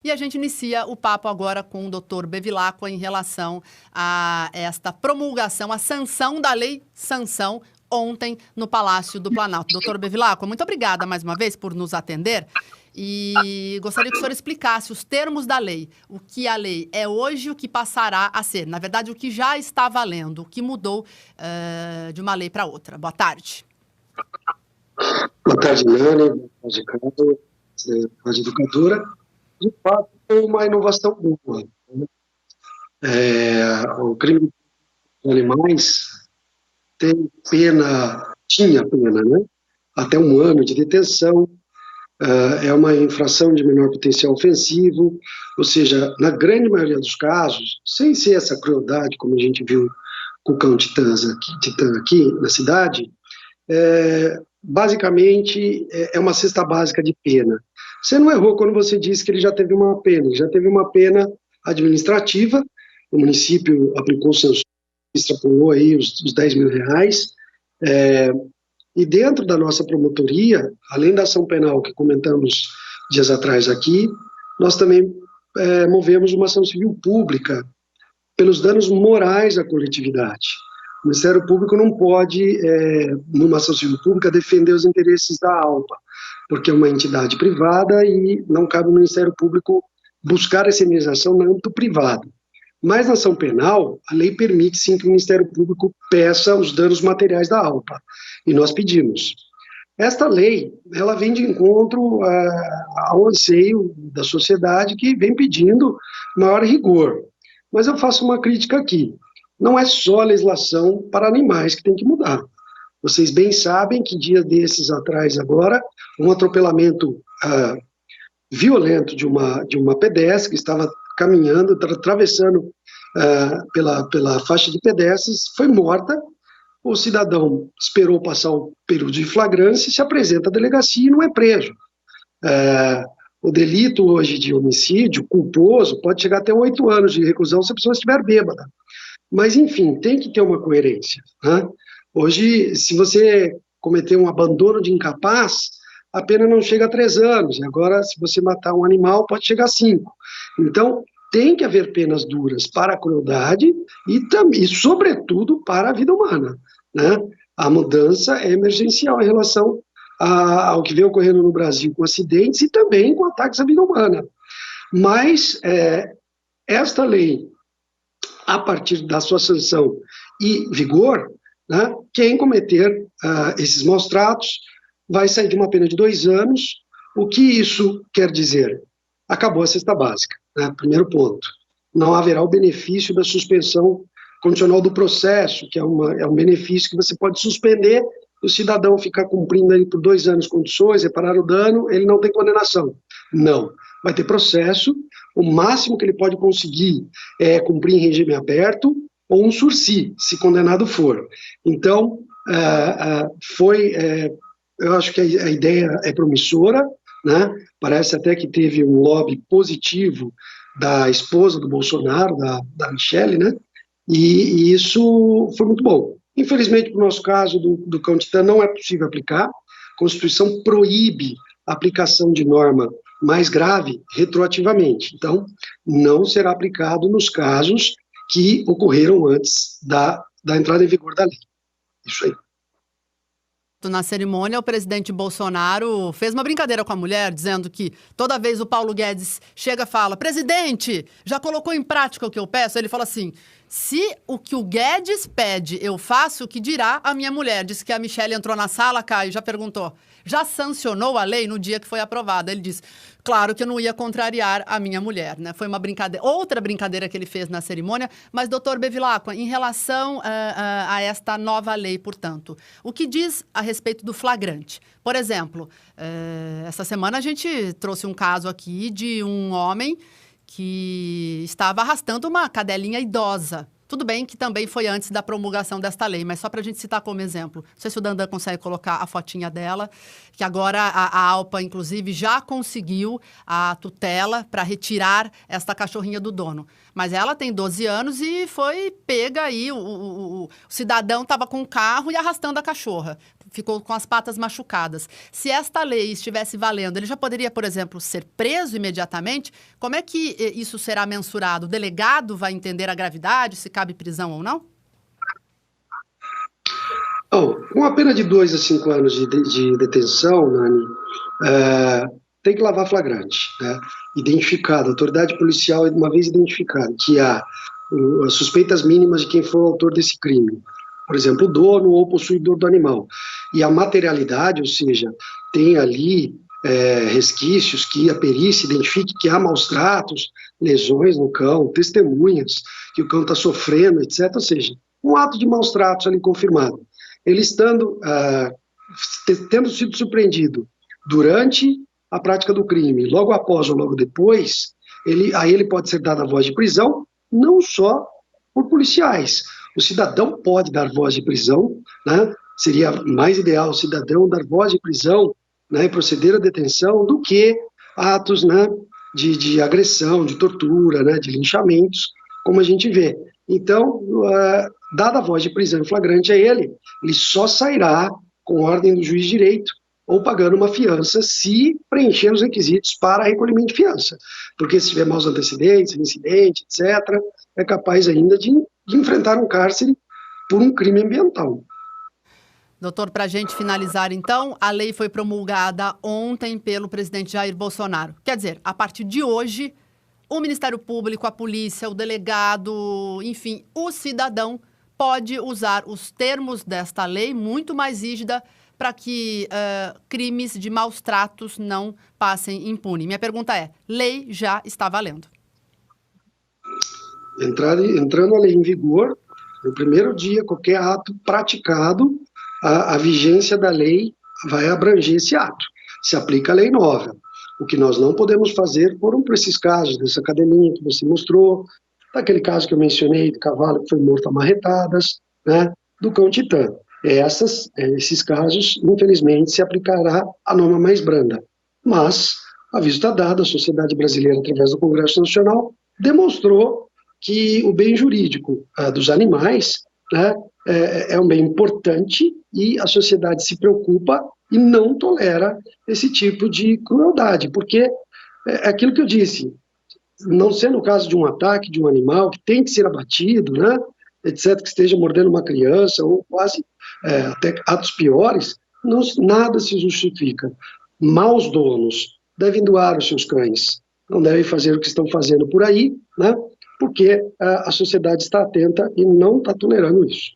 E a gente inicia o papo agora com o Dr. Bevilacqua em relação a esta promulgação, a sanção da Lei Sanção, ontem no Palácio do Planalto. Dr. Bevilacqua, muito obrigada mais uma vez por nos atender e gostaria que o senhor explicasse os termos da lei, o que a lei é hoje e o que passará a ser. Na verdade, o que já está valendo, o que mudou de uma lei para outra. Boa tarde. Boa tarde, Nani. Boa tarde, Carlos. Boa tarde, educadora. De fato, é uma inovação boa. O crime de animais tinha pena, né? Até 1 ano de detenção, é uma infração de menor potencial ofensivo, ou seja, na grande maioria dos casos, sem ser essa crueldade, como a gente viu com o cão Titã aqui na cidade, basicamente é uma cesta básica de pena. Você não errou quando você disse que ele já teve uma pena, ele já teve uma pena administrativa, o município aplicou sanções, extrapolou aí os R$10 mil, e dentro da nossa promotoria, além da ação penal que comentamos dias atrás aqui, nós também movemos uma ação civil pública pelos danos morais à coletividade. O Ministério Público não pode, numa ação civil pública, defender os interesses da ALPA, porque é uma entidade privada e não cabe ao Ministério Público buscar essa indenização no âmbito privado. Mas na ação penal, a lei permite sim que o Ministério Público peça os danos materiais da ALPA, e nós pedimos. Esta lei, ela vem de encontro ao anseio da sociedade que vem pedindo maior rigor. Mas eu faço uma crítica aqui. Não é só a legislação para animais que tem que mudar. Vocês bem sabem que dia desses atrás agora, um atropelamento violento de uma pedestre que estava caminhando, atravessando pela faixa de pedestres, foi morta. O cidadão esperou passar o período de flagrância, se apresenta à delegacia e não é preso. O delito hoje de homicídio culposo pode chegar até 8 anos de reclusão se a pessoa estiver bêbada. Mas, enfim, tem que ter uma coerência, né? Hoje, se você cometer um abandono de incapaz, a pena não chega a 3 anos. Agora, se você matar um animal, pode chegar a 5. Então, tem que haver penas duras para a crueldade e sobretudo, para a vida humana, né? A mudança é emergencial em relação ao que vem ocorrendo no Brasil com acidentes e também com ataques à vida humana. Mas esta lei, a partir da sua sanção e vigor, né, quem cometer esses maus tratos vai sair de uma pena de 2 anos. O que isso quer dizer? Acabou a cesta básica, né? Primeiro ponto. Não haverá o benefício da suspensão condicional do processo, que é um benefício que você pode suspender e o cidadão ficar cumprindo aí por 2 anos condições, reparar o dano, ele não tem condenação. Não. Vai ter processo, o máximo que ele pode conseguir é cumprir em regime aberto ou um sursi, se condenado for. Então, eu acho que a ideia é promissora, né? Parece até que teve um lobby positivo da esposa do Bolsonaro, da Michelle, né? E isso foi muito bom. Infelizmente, para o nosso caso do cão Titã, não é possível aplicar. A Constituição proíbe a aplicação de norma mais grave retroativamente. Então, não será aplicado nos casos que ocorreram antes da entrada em vigor da lei. Isso aí. Na cerimônia, o presidente Bolsonaro fez uma brincadeira com a mulher, dizendo que toda vez o Paulo Guedes chega e fala: presidente, já colocou em prática o que eu peço? Ele fala assim: se o que o Guedes pede eu faço, o que dirá a minha mulher? Disse que a Michelle entrou na sala, Caio, já perguntou: já sancionou a lei no dia que foi aprovada? Ele disse: claro que eu não ia contrariar a minha mulher, né? Foi uma brincadeira, outra brincadeira que ele fez na cerimônia. Mas, doutor Bevilacqua, em relação a esta nova lei, portanto, o que diz a respeito do flagrante? Por exemplo, essa semana a gente trouxe um caso aqui de um homem que estava arrastando uma cadelinha idosa. Tudo bem que também foi antes da promulgação desta lei, mas só para a gente citar como exemplo. Não sei se o Dandan consegue colocar a fotinha dela, que agora a ALPA, inclusive, já conseguiu a tutela para retirar esta cachorrinha do dono. Mas ela tem 12 anos e foi pega aí, o cidadão estava com o carro e arrastando a cachorra. ficou com as patas machucadas. Se esta lei estivesse valendo, ele já poderia, por exemplo, ser preso imediatamente? Como é que isso será mensurado? O delegado vai entender a gravidade, se cabe prisão ou não? Com a pena de 2 a 5 anos de detenção, Nani, tem que lavar flagrante, né? Identificado, a autoridade policial, uma vez identificado que há as suspeitas mínimas de quem for o autor desse crime, por exemplo, o dono ou o possuidor do animal, e a materialidade, ou seja, tem ali resquícios que a perícia identifique que há maus tratos, lesões no cão, testemunhas que o cão está sofrendo, etc. Ou seja, um ato de maus tratos ali confirmado. Ele tendo sido surpreendido durante a prática do crime, logo após ou logo depois, aí ele pode ser dado a voz de prisão, não só por policiais. O cidadão pode dar voz de prisão, né? Seria mais ideal o cidadão dar voz de prisão, né, e proceder à detenção do que atos, né, de agressão, de tortura, né, de linchamentos, como a gente vê. Então, dada a voz de prisão em flagrante a ele só sairá com ordem do juiz de direito ou pagando uma fiança se preencher os requisitos para recolhimento de fiança. Porque se tiver maus antecedentes, incidente, etc., é capaz ainda de enfrentar um cárcere por um crime ambiental. Doutor, para a gente finalizar, então, a lei foi promulgada ontem pelo presidente Jair Bolsonaro. Quer dizer, a partir de hoje, o Ministério Público, a polícia, o delegado, enfim, o cidadão pode usar os termos desta lei muito mais rígida para que crimes de maus tratos não passem impune. Minha pergunta é, lei já está valendo? Entrando a lei em vigor, no primeiro dia, qualquer ato praticado, a vigência da lei vai abranger esse ato. Se aplica a lei nova. O que nós não podemos fazer foram para esses casos, dessa cadelinha que você mostrou, daquele caso que eu mencionei, do cavalo que foi morto a marretadas, né, do cão titã. Esses casos, infelizmente, se aplicará a norma mais branda. Mas, aviso está dado, a sociedade brasileira, através do Congresso Nacional, demonstrou que o bem jurídico dos animais, né, é um bem importante e a sociedade se preocupa e não tolera esse tipo de crueldade, porque é aquilo que eu disse, não sendo o caso de um ataque de um animal que tem que ser abatido, né, etc., que esteja mordendo uma criança ou quase até atos piores, nada se justifica. Maus donos devem doar os seus cães, não devem fazer o que estão fazendo por aí, né, porque a sociedade está atenta e não está tolerando isso.